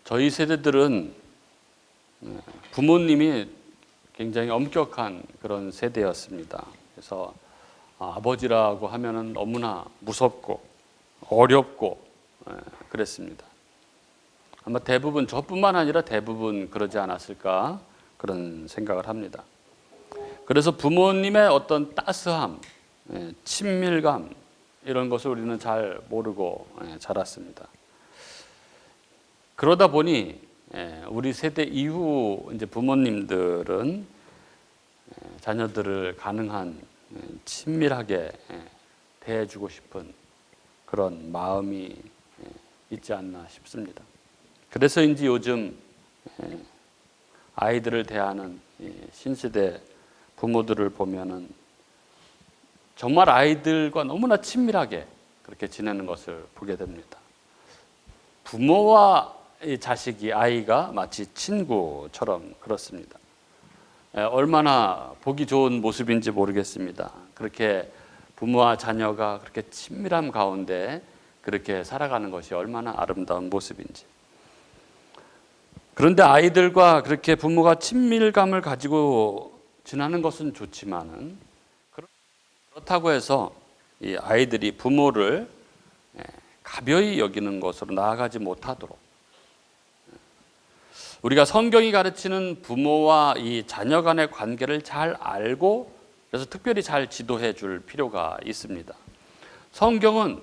저희 세대들은 부모님이 굉장히 엄격한 그런 세대였습니다. 그래서 아버지라고 하면은 너무나 무섭고 어렵고 그랬습니다. 아마 대부분, 저뿐만 아니라 대부분 그러지 않았을까 그런 생각을 합니다. 그래서 부모님의 어떤 따스함, 친밀감 이런 것을 우리는 잘 모르고 자랐습니다. 그러다 보니 우리 세대 이후 이제 부모님들은 자녀들을 가능한 친밀하게 대해주고 싶은 그런 마음이 있지 않나 싶습니다. 그래서인지 요즘 아이들을 대하는 신세대 부모들을 보면은 정말 아이들과 너무나 친밀하게 그렇게 지내는 것을 보게 됩니다. 부모와 자식이, 아이가 마치 친구처럼 그렇습니다. 얼마나 보기 좋은 모습인지 모르겠습니다. 그렇게 부모와 자녀가 그렇게 친밀함 가운데 그렇게 살아가는 것이 얼마나 아름다운 모습인지. 그런데 아이들과 그렇게 부모가 친밀감을 가지고 지내는 것은 좋지만은, 그렇다고 해서 이 아이들이 부모를 가벼이 여기는 것으로 나아가지 못하도록 우리가 성경이 가르치는 부모와 이 자녀 간의 관계를 잘 알고, 그래서 특별히 잘 지도해 줄 필요가 있습니다. 성경은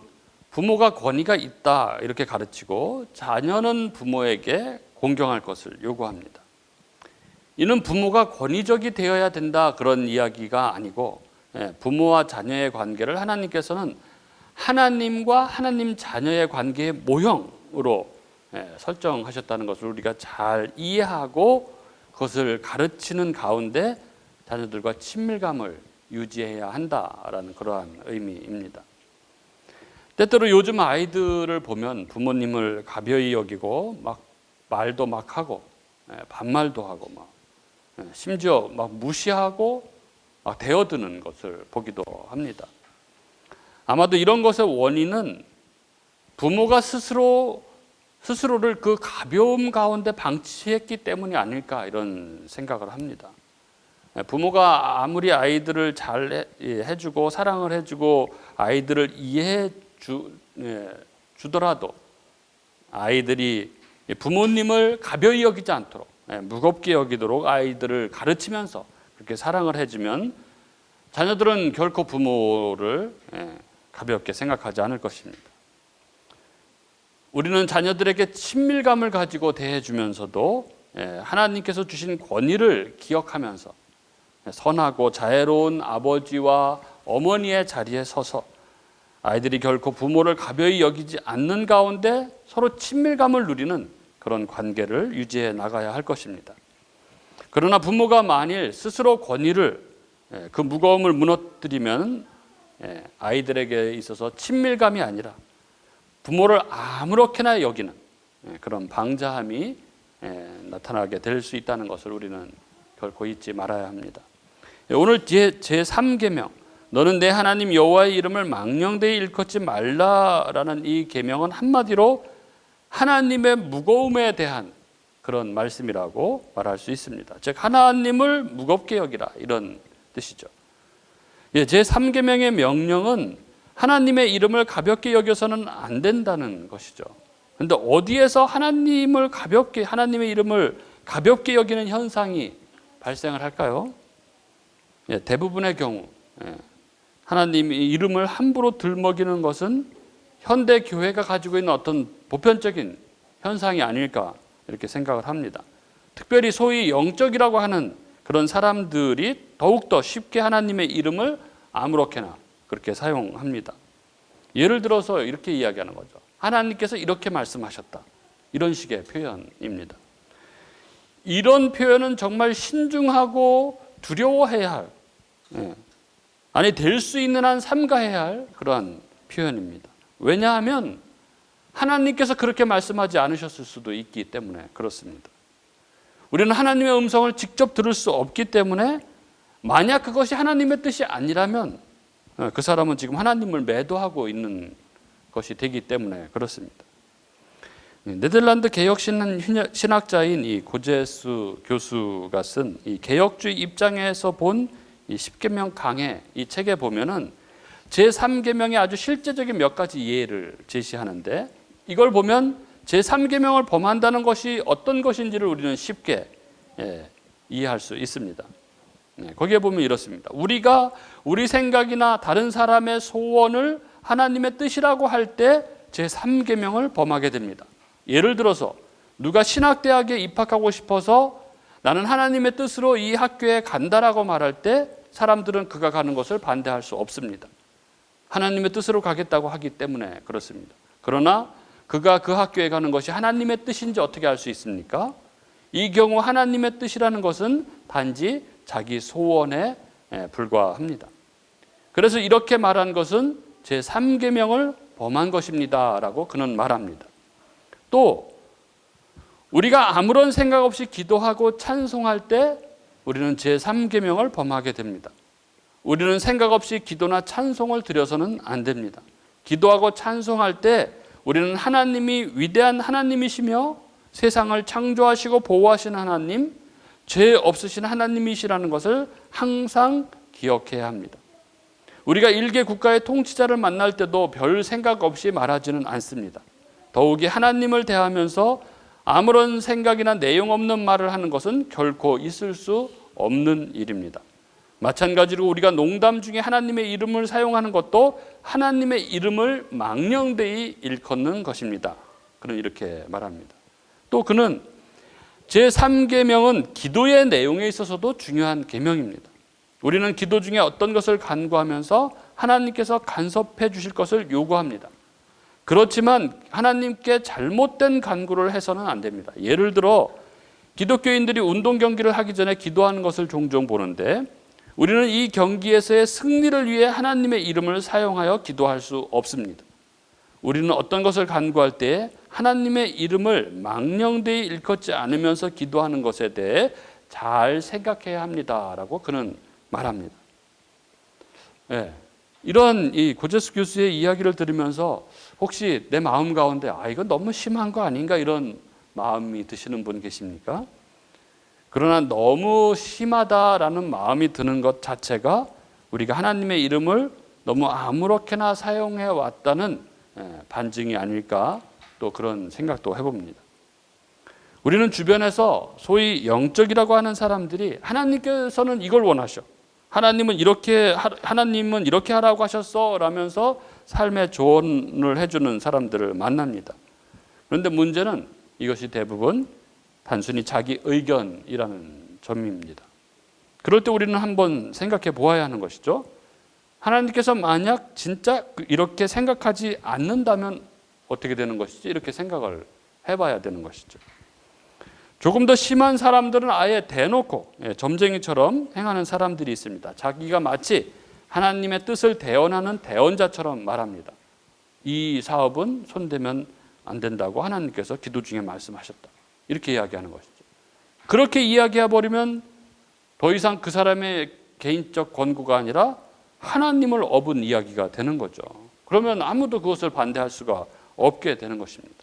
부모가 권위가 있다 이렇게 가르치고 자녀는 부모에게 공경할 것을 요구합니다. 이는 부모가 권위적이 되어야 된다 그런 이야기가 아니고, 부모와 자녀의 관계를 하나님께서는 하나님과 하나님 자녀의 관계의 모형으로 설정하셨다는 것을 우리가 잘 이해하고 그것을 가르치는 가운데 자녀들과 친밀감을 유지해야 한다라는 그러한 의미입니다. 때때로 요즘 아이들을 보면 부모님을 가벼이 여기고 막 말도 막 하고 반말도 하고 막 심지어 막 무시하고 막 대어드는 것을 보기도 합니다. 아마도 이런 것의 원인은 부모가 스스로를 그 가벼움 가운데 방치했기 때문이 아닐까 이런 생각을 합니다. 부모가 아무리 아이들을 잘 해주고 사랑을 해주고 아이들을 이해해 주더라도 아이들이 부모님을 가벼이 여기지 않도록, 무겁게 여기도록 아이들을 가르치면서 그렇게 사랑을 해주면 자녀들은 결코 부모를 가볍게 생각하지 않을 것입니다. 우리는 자녀들에게 친밀감을 가지고 대해주면서도 하나님께서 주신 권위를 기억하면서 선하고 자애로운 아버지와 어머니의 자리에 서서 아이들이 결코 부모를 가벼이 여기지 않는 가운데 서로 친밀감을 누리는 그런 관계를 유지해 나가야 할 것입니다. 그러나 부모가 만일 스스로 권위를, 그 무거움을 무너뜨리면 아이들에게 있어서 친밀감이 아니라 부모를 아무렇게나 여기는 그런 방자함이 나타나게 될 수 있다는 것을 우리는 결코 잊지 말아야 합니다. 오늘 제3계명, 너는 내 하나님 여호와의 이름을 망령되이 일컫지 말라라는 이 계명은 한마디로 하나님의 무거움에 대한 그런 말씀이라고 말할 수 있습니다. 즉 하나님을 무겁게 여기라 이런 뜻이죠. 제3계명의 명령은 하나님의 이름을 가볍게 여겨서는 안 된다는 것이죠. 그런데 어디에서 하나님의 이름을 가볍게 여기는 현상이 발생을 할까요? 대부분의 경우 하나님의 이름을 함부로 들먹이는 것은 현대 교회가 가지고 있는 어떤 보편적인 현상이 아닐까 이렇게 생각을 합니다. 특별히 소위 영적이라고 하는 그런 사람들이 더욱더 쉽게 하나님의 이름을 아무렇게나 그렇게 사용합니다. 예를 들어서 이렇게 이야기하는 거죠. 하나님께서 이렇게 말씀하셨다. 이런 식의 표현입니다. 이런 표현은 정말 신중하고 두려워해야 할, 아니 될 수 있는 한 삼가해야 할 그러한 표현입니다. 왜냐하면 하나님께서 그렇게 말씀하지 않으셨을 수도 있기 때문에 그렇습니다. 우리는 하나님의 음성을 직접 들을 수 없기 때문에 만약 그것이 하나님의 뜻이 아니라면 그 사람은 지금 하나님을 매도하고 있는 것이 되기 때문에 그렇습니다. 네덜란드 개혁 신학자인 이 고제수 교수가 쓴 이 개혁주의 입장에서 본 이 십계명 강해 이 책에 보면은 제3계명의 아주 실제적인 몇 가지 예를 제시하는데, 이걸 보면 제3계명을 범한다는 것이 어떤 것인지를 우리는 쉽게 이해할 수 있습니다. 거기에 보면 이렇습니다. 우리가 우리 생각이나 다른 사람의 소원을 하나님의 뜻이라고 할 때 제3계명을 범하게 됩니다. 예를 들어서 누가 신학대학에 입학하고 싶어서 나는 하나님의 뜻으로 이 학교에 간다라고 말할 때 사람들은 그가 가는 것을 반대할 수 없습니다. 하나님의 뜻으로 가겠다고 하기 때문에 그렇습니다. 그러나 그가 그 학교에 가는 것이 하나님의 뜻인지 어떻게 알 수 있습니까? 이 경우 하나님의 뜻이라는 것은 단지 자기 소원에 불과합니다. 그래서 이렇게 말한 것은 제3계명을 범한 것입니다 라고 그는 말합니다. 또 우리가 아무런 생각 없이 기도하고 찬송할 때 우리는 제3계명을 범하게 됩니다. 우리는 생각 없이 기도나 찬송을 드려서는 안 됩니다. 기도하고 찬송할 때 우리는 하나님이 위대한 하나님이시며 세상을 창조하시고 보호하신 하나님, 죄 없으신 하나님이시라는 것을 항상 기억해야 합니다. 우리가 일개 국가의 통치자를 만날 때도 별 생각 없이 말하지는 않습니다. 더욱이 하나님을 대하면서 아무런 생각이나 내용 없는 말을 하는 것은 결코 있을 수 없는 일입니다. 마찬가지로 우리가 농담 중에 하나님의 이름을 사용하는 것도 하나님의 이름을 망령되이 일컫는 것입니다. 그는 이렇게 말합니다. 또 그는 제3계명은 기도의 내용에 있어서도 중요한 계명입니다. 우리는 기도 중에 어떤 것을 간구하면서 하나님께서 간섭해 주실 것을 요구합니다. 그렇지만 하나님께 잘못된 간구를 해서는 안 됩니다. 예를 들어 기독교인들이 운동 경기를 하기 전에 기도하는 것을 종종 보는데, 우리는 이 경기에서의 승리를 위해 하나님의 이름을 사용하여 기도할 수 없습니다. 우리는 어떤 것을 간구할 때 하나님의 이름을 망령되이 일컫지 않으면서 기도하는 것에 대해 잘 생각해야 합니다라고 그는 말합니다. 이런 이 고제수 교수의 이야기를 들으면서 혹시 내 마음 가운데 이건 너무 심한 거 아닌가 이런 마음이 드시는 분 계십니까? 그러나 너무 심하다라는 마음이 드는 것 자체가 우리가 하나님의 이름을 너무 아무렇게나 사용해 왔다는 반증이 아닐까, 또 그런 생각도 해봅니다. 우리는 주변에서 소위 영적이라고 하는 사람들이 하나님께서는 이걸 원하셔, 하나님은 이렇게 하라고 하셨어 라면서 삶의 조언을 해주는 사람들을 만납니다. 그런데 문제는 이것이 대부분 단순히 자기 의견이라는 점입니다. 그럴 때 우리는 한번 생각해 보아야 하는 것이죠. 하나님께서 만약 진짜 이렇게 생각하지 않는다면 어떻게 되는 것이지? 이렇게 생각을 해봐야 되는 것이죠. 조금 더 심한 사람들은 아예 대놓고 점쟁이처럼 행하는 사람들이 있습니다. 자기가 마치 하나님의 뜻을 대언하는 대언자처럼 말합니다. 이 사업은 손대면 안 된다고 하나님께서 기도 중에 말씀하셨다. 이렇게 이야기하는 것이죠. 그렇게 이야기해버리면 더 이상 그 사람의 개인적 권고가 아니라 하나님을 업은 이야기가 되는 거죠. 그러면 아무도 그것을 반대할 수가 없게 되는 것입니다.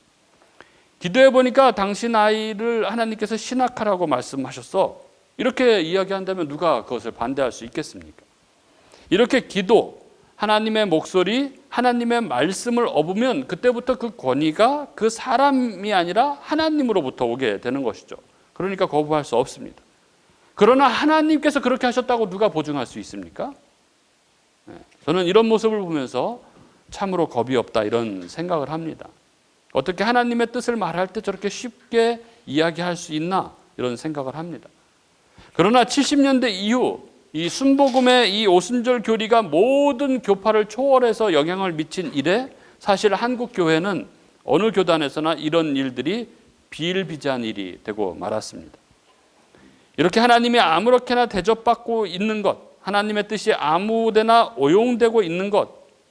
기도해 보니까 당신 아이를 하나님께서 신학하라고 말씀하셨어. 이렇게 이야기한다면 누가 그것을 반대할 수 있겠습니까? 이렇게 기도, 하나님의 목소리, 하나님의 말씀을 업으면 그때부터 그 권위가 그 사람이 아니라 하나님으로부터 오게 되는 것이죠. 그러니까 거부할 수 없습니다. 그러나 하나님께서 그렇게 하셨다고 누가 보증할 수 있습니까? 저는 이런 모습을 보면서 참으로 겁이 없다 이런 생각을 합니다. 어떻게 하나님의 뜻을 말할 때 저렇게 쉽게 이야기할 수 있나 이런 생각을 합니다. 그러나 70년대 이후 이 순복음의 이 오순절 교리가 모든 교파를 초월해서 영향을 미친 이래 사실 한국 교회는 어느 교단에서나 이런 일들이 비일비재한 일이 되고 말았습니다. 이렇게 하나님이 아무렇게나 대접받고 있는 것, 하나님의 뜻이 아무데나 오용되고 있는 것,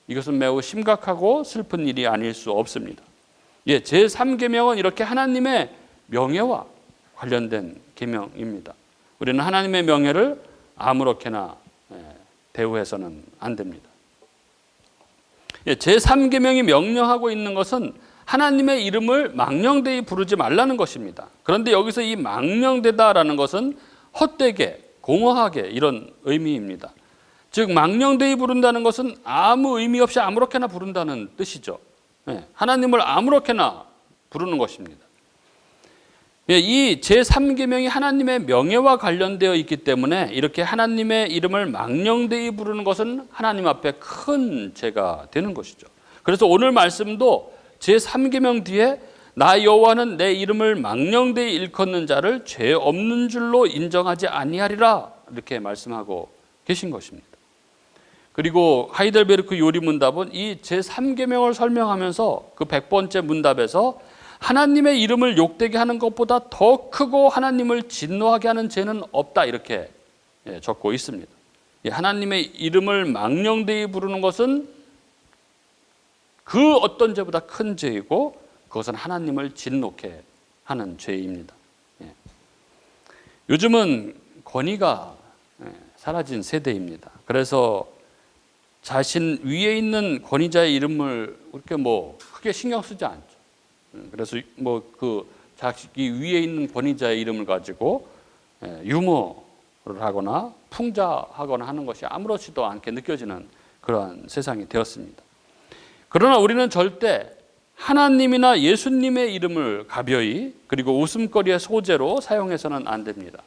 이것은 매우 심각하고 슬픈 일이 아닐 수 없습니다. 제3계명은 이렇게 하나님의 명예와 관련된 계명입니다. 우리는 하나님의 명예를 아무렇게나 대우해서는 안 됩니다. 제3계명이 명령하고 있는 것은 하나님의 이름을 망령되이 부르지 말라는 것입니다. 그런데 여기서 이 망령되다라는 것은 헛되게, 공허하게 이런 의미입니다. 즉 망령되이 부른다는 것은 아무 의미 없이 아무렇게나 부른다는 뜻이죠. 하나님을 아무렇게나 부르는 것입니다. 이 제3계명이 하나님의 명예와 관련되어 있기 때문에 이렇게 하나님의 이름을 망령되이 부르는 것은 하나님 앞에 큰 죄가 되는 것이죠. 그래서 오늘 말씀도 제3계명 뒤에 나 여호와는 내 이름을 망령되이 일컫는 자를 죄 없는 줄로 인정하지 아니하리라 이렇게 말씀하고 계신 것입니다. 그리고 하이델베르크 요리문답은 이 제3계명을 설명하면서 그 100번째 문답에서 하나님의 이름을 욕되게 하는 것보다 더 크고 하나님을 진노하게 하는 죄는 없다 이렇게 적고 있습니다. 하나님의 이름을 망령되이 부르는 것은 그 어떤 죄보다 큰 죄이고 그것은 하나님을 진노케 하는 죄입니다. 요즘은 권위가 사라진 세대입니다. 그래서 자신 위에 있는 권위자의 이름을 그렇게 크게 신경 쓰지 않죠. 그래서 그 자기 위에 있는 권위자의 이름을 가지고 유머를 하거나 풍자하거나 하는 것이 아무렇지도 않게 느껴지는 그러한 세상이 되었습니다. 그러나 우리는 절대 하나님이나 예수님의 이름을 가벼이 그리고 웃음거리의 소재로 사용해서는 안 됩니다.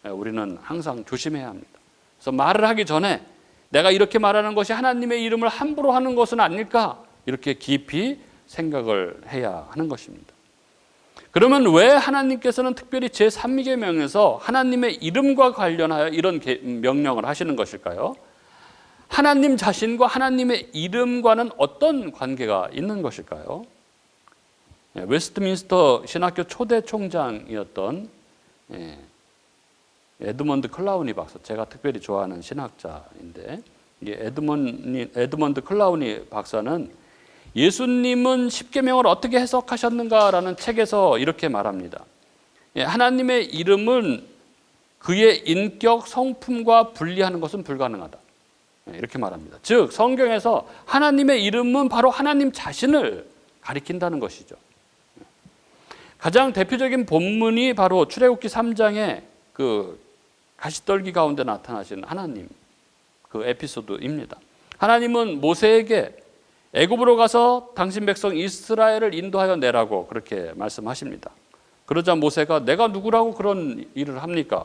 우리는 항상 조심해야 합니다. 그래서 말을 하기 전에 내가 이렇게 말하는 것이 하나님의 이름을 함부로 하는 것은 아닐까 이렇게 깊이 생각을 해야 하는 것입니다. 그러면 왜 하나님께서는 특별히 제3계명에서 하나님의 이름과 관련하여 이런 명령을 하시는 것일까요? 하나님 자신과 하나님의 이름과는 어떤 관계가 있는 것일까요? 웨스트민스터 신학교 초대 총장이었던 에드먼드 클라우니 박사, 제가 특별히 좋아하는 신학자인데 에드먼드 클라우니 박사는 예수님은 십계명을 어떻게 해석하셨는가라는 책에서 이렇게 말합니다. 하나님의 이름은 그의 인격, 성품과 분리하는 것은 불가능하다. 이렇게 말합니다. 즉 성경에서 하나님의 이름은 바로 하나님 자신을 가리킨다는 것이죠. 가장 대표적인 본문이 바로 출애굽기 3장의 그 가시떨기 가운데 나타나신 하나님 그 에피소드입니다. 하나님은 모세에게 애굽으로 가서 당신 백성 이스라엘을 인도하여 내라고 그렇게 말씀하십니다. 그러자 모세가 내가 누구라고 그런 일을 합니까?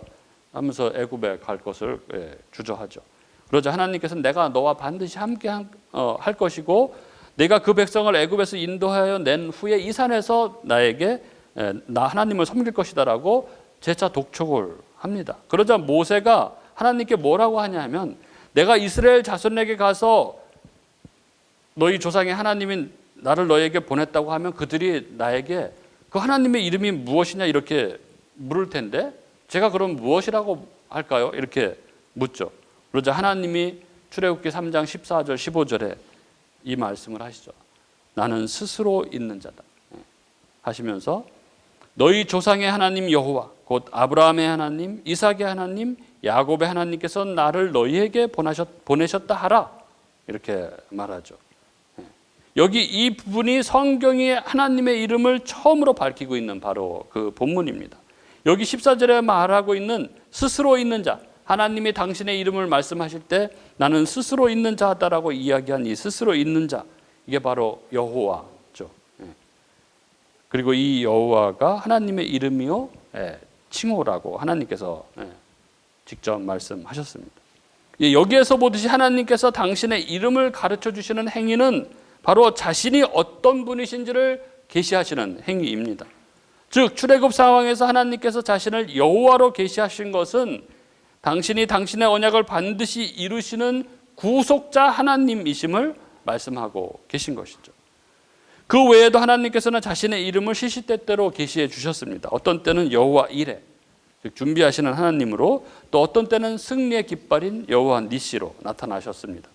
하면서 애굽에 갈 것을 주저하죠. 그러자 하나님께서는 내가 너와 반드시 함께 할 것이고 내가 그 백성을 애굽에서 인도하여 낸 후에 이 산에서 나에게 나 하나님을 섬길 것이다라고 재차 독촉을 합니다. 그러자 모세가 하나님께 뭐라고 하냐면 내가 이스라엘 자손에게 가서 너희 조상의 하나님인 나를 너에게 보냈다고 하면 그들이 나에게 그 하나님의 이름이 무엇이냐 이렇게 물을 텐데 제가 그럼 무엇이라고 할까요? 이렇게 묻죠. 그러자 하나님이 출애굽기 3장 14절 15절에 이 말씀을 하시죠. 나는 스스로 있는 자다 하시면서 너희 조상의 하나님 여호와 곧 아브라함의 하나님, 이삭의 하나님, 야곱의 하나님께서 나를 너희에게 보내셨다 하라 이렇게 말하죠. 여기 이 부분이 성경이 하나님의 이름을 처음으로 밝히고 있는 바로 그 본문입니다. 여기 14절에 말하고 있는 스스로 있는 자, 하나님이 당신의 이름을 말씀하실 때 나는 스스로 있는 자다라고 이야기한 이 스스로 있는 자, 이게 바로 여호와죠. 그리고 이 여호와가 하나님의 이름이요 칭호라고 하나님께서 직접 말씀하셨습니다. 여기에서 보듯이 하나님께서 당신의 이름을 가르쳐 주시는 행위는 바로 자신이 어떤 분이신지를 계시하시는 행위입니다. 즉 출애굽 상황에서 하나님께서 자신을 여호와로 계시하신 것은 당신이 당신의 언약을 반드시 이루시는 구속자 하나님이심을 말씀하고 계신 것이죠. 그 외에도 하나님께서는 자신의 이름을 시시때때로 계시해 주셨습니다. 어떤 때는 여호와 이레, 즉 준비하시는 하나님으로, 또 어떤 때는 승리의 깃발인 여호와 니시로 나타나셨습니다.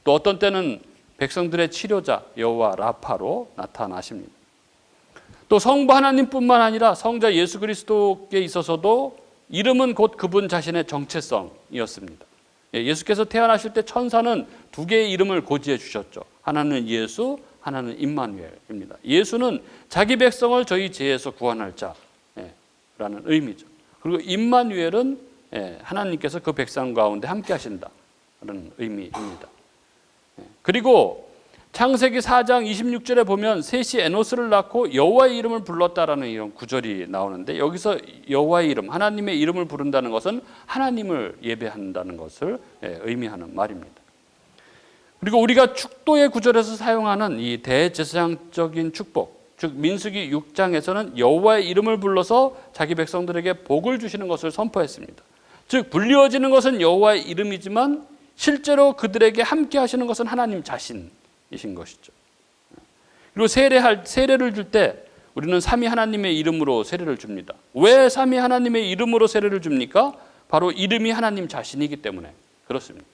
또 어떤 때는 백성들의 치료자 여호와 라파로 나타나십니다. 또 성부 하나님뿐만 아니라 성자 예수 그리스도께 있어서도 이름은 곧 그분 자신의 정체성이었습니다. 예수께서 태어나실 때 천사는 두 개의 이름을 고지해 주셨죠. 하나는 예수, 하나는 임마누엘입니다. 예수는 자기 백성을 저희 죄에서 구원할 자라는 의미죠. 그리고 임마누엘은 하나님께서 그 백성 가운데 함께 하신다는 의미입니다. 그리고 창세기 4장 26절에 보면 셋이 에노스를 낳고 여호와의 이름을 불렀다라는 이런 구절이 나오는데, 여기서 여호와의 이름, 하나님의 이름을 부른다는 것은 하나님을 예배한다는 것을 의미하는 말입니다. 그리고 우리가 축도의 구절에서 사용하는 이 대제사장적인 축복, 즉 민수기 6장에서는 여호와의 이름을 불러서 자기 백성들에게 복을 주시는 것을 선포했습니다. 즉 불리워지는 것은 여호와의 이름이지만 실제로 그들에게 함께 하시는 것은 하나님 자신이신 것이죠. 그리고 세례를 줄 때 우리는 삼위 하나님의 이름으로 세례를 줍니다. 왜 삼위 하나님의 이름으로 세례를 줍니까? 바로 이름이 하나님 자신이기 때문에 그렇습니다.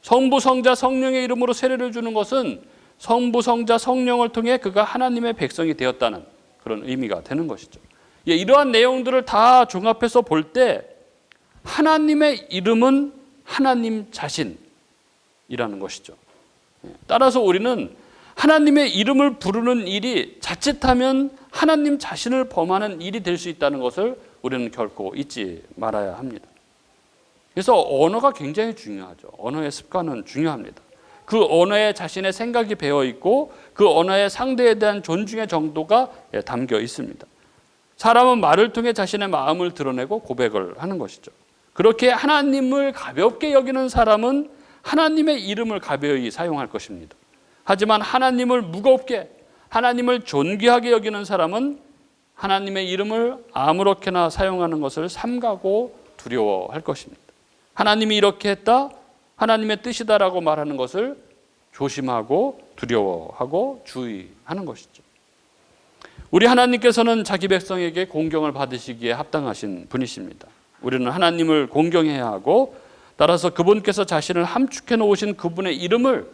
성부, 성자, 성령의 이름으로 세례를 주는 것은 성부, 성자, 성령을 통해 그가 하나님의 백성이 되었다는 그런 의미가 되는 것이죠. 이러한 내용들을 다 종합해서 볼 때 하나님의 이름은 하나님 자신이라는 것이죠. 따라서 우리는 하나님의 이름을 부르는 일이 자칫하면 하나님 자신을 범하는 일이 될 수 있다는 것을 우리는 결코 잊지 말아야 합니다. 그래서 언어가 굉장히 중요하죠. 언어의 습관은 중요합니다. 그 언어에 자신의 생각이 배어 있고 그 언어의 상대에 대한 존중의 정도가 담겨 있습니다. 사람은 말을 통해 자신의 마음을 드러내고 고백을 하는 것이죠. 그렇게 하나님을 가볍게 여기는 사람은 하나님의 이름을 가벼이 사용할 것입니다. 하지만 하나님을 무겁게, 하나님을 존귀하게 여기는 사람은 하나님의 이름을 아무렇게나 사용하는 것을 삼가고 두려워할 것입니다. 하나님이 이렇게 했다, 하나님의 뜻이다라고 말하는 것을 조심하고 두려워하고 주의하는 것이죠. 우리 하나님께서는 자기 백성에게 공경을 받으시기에 합당하신 분이십니다. 우리는 하나님을 공경해야 하고, 따라서 그분께서 자신을 함축해 놓으신 그분의 이름을,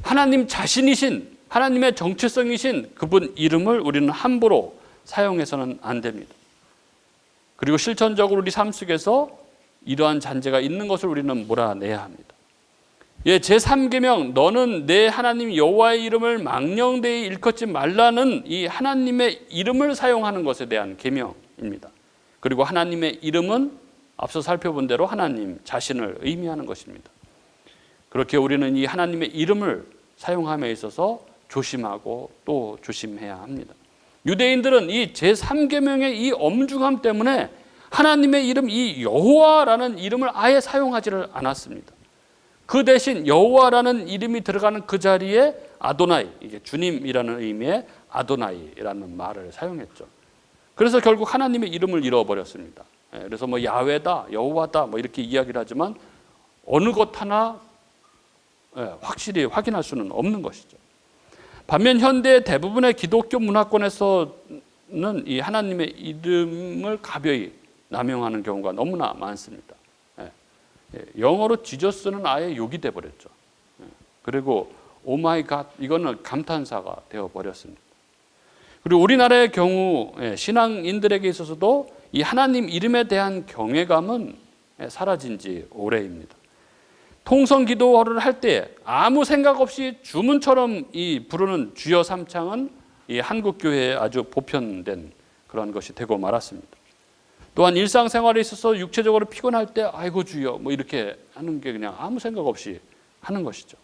하나님 자신이신, 하나님의 정체성이신 그분 이름을 우리는 함부로 사용해서는 안 됩니다. 그리고 실천적으로 우리 삶 속에서 이러한 잔재가 있는 것을 우리는 몰아내야 합니다. 제3계명, 너는 내 하나님 여호와의 이름을 망령되이 일컫지 말라는 이 하나님의 이름을 사용하는 것에 대한 계명입니다. 그리고 하나님의 이름은 앞서 살펴본 대로 하나님 자신을 의미하는 것입니다. 그렇게 우리는 이 하나님의 이름을 사용함에 있어서 조심하고 또 조심해야 합니다. 유대인들은 이 제3계명의 이 엄중함 때문에 하나님의 이름, 이 여호와라는 이름을 아예 사용하지를 않았습니다. 그 대신 여호와라는 이름이 들어가는 그 자리에 아도나이, 이게 주님이라는 의미의 아도나이라는 말을 사용했죠. 그래서 결국 하나님의 이름을 잃어버렸습니다. 그래서 야훼다, 여호와다 이렇게 이야기를 하지만 어느 것 하나 확실히 확인할 수는 없는 것이죠. 반면 현대 대부분의 기독교 문화권에서는 이 하나님의 이름을 가벼이 남용하는 경우가 너무나 많습니다. 영어로 지저스는 아예 욕이 돼버렸죠. 그리고 오 마이 갓, 이거는 감탄사가 되어버렸습니다. 그리고 우리나라의 경우 신앙인들에게 있어서도 이 하나님 이름에 대한 경외감은 사라진 지 오래입니다. 통성 기도를 할 때 아무 생각 없이 주문처럼 이 부르는 주여 삼창은 이 한국 교회에 아주 보편된 그런 것이 되고 말았습니다. 또한 일상생활에 있어서 육체적으로 피곤할 때 아이고 주여 이렇게 하는 게 그냥 아무 생각 없이 하는 것이죠.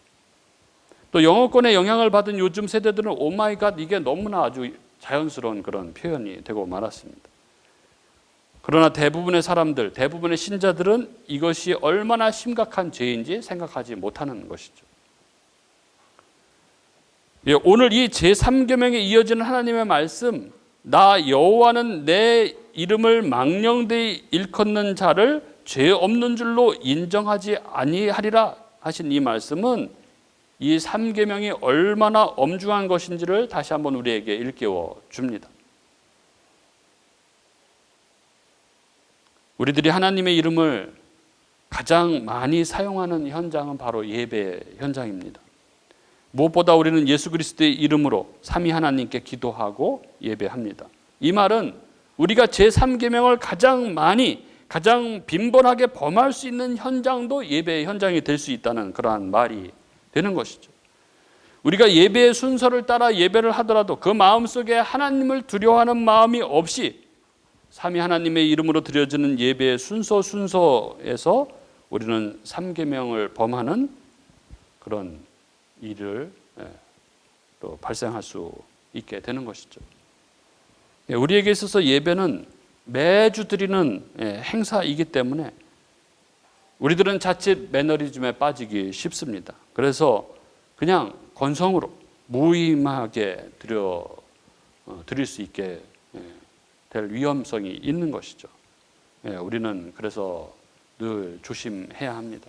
또 영어권의 영향을 받은 요즘 세대들은 오 마이 갓, 이게 너무나 아주 자연스러운 그런 표현이 되고 말았습니다. 그러나 대부분의 사람들, 대부분의 신자들은 이것이 얼마나 심각한 죄인지 생각하지 못하는 것이죠. 오늘 이 제3계명에 이어지는 하나님의 말씀, 나 여호와는 내 이름을 망령되이 일컫는 자를 죄 없는 줄로 인정하지 아니하리라 하신 이 말씀은 이 3계명이 얼마나 엄중한 것인지를 다시 한번 우리에게 일깨워 줍니다. 우리들이 하나님의 이름을 가장 많이 사용하는 현장은 바로 예배 현장입니다. 무엇보다 우리는 예수 그리스도의 이름으로 삼위 하나님께 기도하고 예배합니다. 이 말은 우리가 제3계명을 가장 많이, 가장 빈번하게 범할 수 있는 현장도 예배의 현장이 될 수 있다는 그러한 말이 되는 것이죠. 우리가 예배의 순서를 따라 예배를 하더라도 그 마음속에 하나님을 두려워하는 마음이 없이 삼위 하나님의 이름으로 드려지는 예배의 순서에서 우리는 3계명을 범하는 그런 일을 또 발생할 수 있게 되는 것이죠. 우리에게 있어서 예배는 매주 드리는 행사이기 때문에 우리들은 자칫 매너리즘에 빠지기 쉽습니다. 그래서 그냥 건성으로 무의미하게 드릴 수 있게 될 위험성이 있는 것이죠. 우리는 그래서 늘 조심해야 합니다.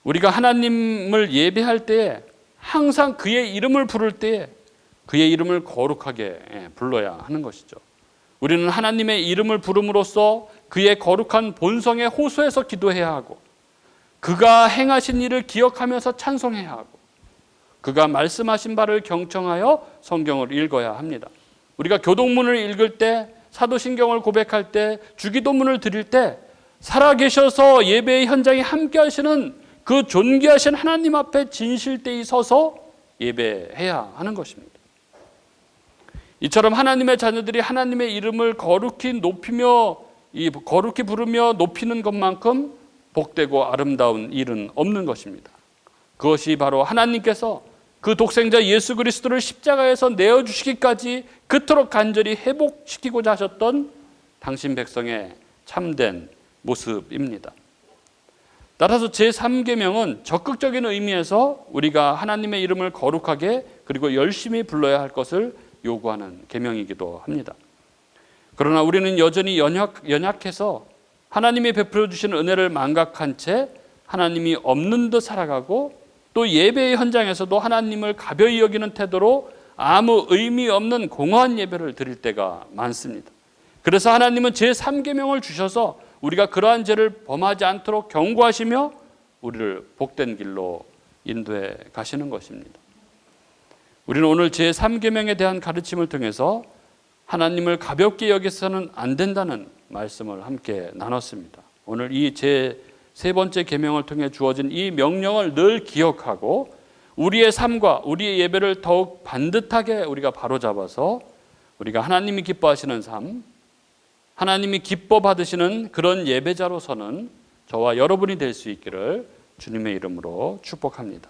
우리가 하나님을 예배할 때에 항상 그의 이름을 부를 때에 그의 이름을 거룩하게 불러야 하는 것이죠. 우리는 하나님의 이름을 부름으로써 그의 거룩한 본성에 호소해서 기도해야 하고, 그가 행하신 일을 기억하면서 찬송해야 하고, 그가 말씀하신 바를 경청하여 성경을 읽어야 합니다. 우리가 교동문을 읽을 때, 사도신경을 고백할 때, 주기도문을 드릴 때 살아계셔서 예배의 현장에 함께 하시는 그 존귀하신 하나님 앞에 진실되이 서서 예배해야 하는 것입니다. 이처럼 하나님의 자녀들이 하나님의 이름을 거룩히 부르며 높이는 것만큼 복되고 아름다운 일은 없는 것입니다. 그것이 바로 하나님께서 그 독생자 예수 그리스도를 십자가에서 내어주시기까지 그토록 간절히 회복시키고자 하셨던 당신 백성의 참된 모습입니다. 따라서 제3계명은 적극적인 의미에서 우리가 하나님의 이름을 거룩하게 그리고 열심히 불러야 할 것을 요구하는 계명이기도 합니다. 그러나 우리는 여전히 연약해서 하나님이 베풀어 주신 은혜를 망각한 채 하나님이 없는 듯 살아가고, 또 예배의 현장에서도 하나님을 가벼이 여기는 태도로 아무 의미 없는 공허한 예배를 드릴 때가 많습니다. 그래서 하나님은 제3계명을 주셔서 우리가 그러한 죄를 범하지 않도록 경고하시며 우리를 복된 길로 인도해 가시는 것입니다. 우리는 오늘 제3계명에 대한 가르침을 통해서 하나님을 가볍게 여기서는 안 된다는 말씀을 함께 나눴습니다. 오늘 이 제3 번째 계명을 통해 주어진 이 명령을 늘 기억하고 우리의 삶과 우리의 예배를 더욱 반듯하게 우리가 바로잡아서 우리가 하나님이 기뻐하시는 삶, 하나님이 기뻐 받으시는 그런 예배자로서는 저와 여러분이 될 수 있기를 주님의 이름으로 축복합니다.